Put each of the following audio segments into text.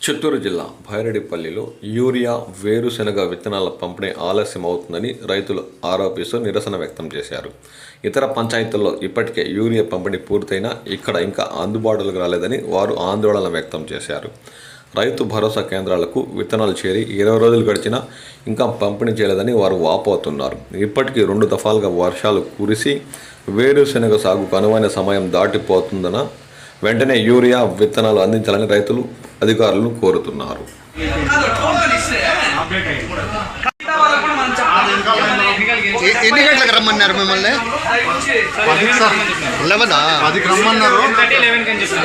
చిత్తూరు జిల్లా భైరెడ్డిపల్లిలో యూరియా వేరుశెనగ విత్తనాల పంపిణీ ఆలస్యం అవుతుందని రైతులు ఆరోపిస్తూ నిరసన వ్యక్తం చేశారు. ఇతర పంచాయతీల్లో ఇప్పటికే యూరియా పంపిణీ పూర్తయినా ఇక్కడ ఇంకా అందుబాటులోకి రాలేదని వారు ఆందోళన వ్యక్తం చేశారు. రైతు భరోసా కేంద్రాలకు విత్తనాలు చేరి 20 రోజులు గడిచినా ఇంకా పంపిణీ చేయలేదని వారు వాపోతున్నారు. ఇప్పటికీ 2 దఫాలుగా వర్షాలు కురిసి వేరుశెనగ సాగుకు అనువైన సమయం దాటిపోతుందన్న వెంటనే యూరియా విత్తనాలు అందించాలని రైతులు అధికారులను కోరుతున్నారు. ఎన్ని గంటలకు రమ్మన్నారు మిమ్మల్ని? 10కి రమ్మన్నారు.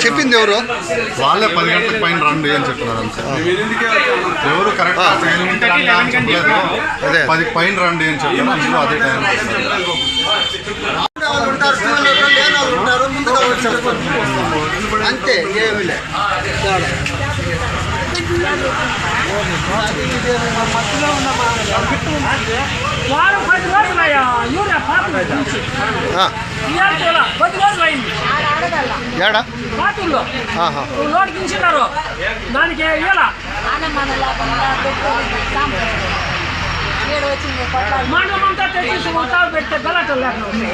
చెప్పింది ఎవరు? వాళ్ళే 10 గంటలకు పైన రండి అని చెప్తున్నారు. ఎవరు కరెక్ట్ చెప్పలేదు. 10కి పైన రండి అని చెప్తున్నారు. అదే టైం అంతే. వారం 10 రోజులయ్యా యూరియా పాతుల్లో లోడ్ దించినారు. దానికి మండలం అంతా తెచ్చి పెడితే గలటం లేకుండా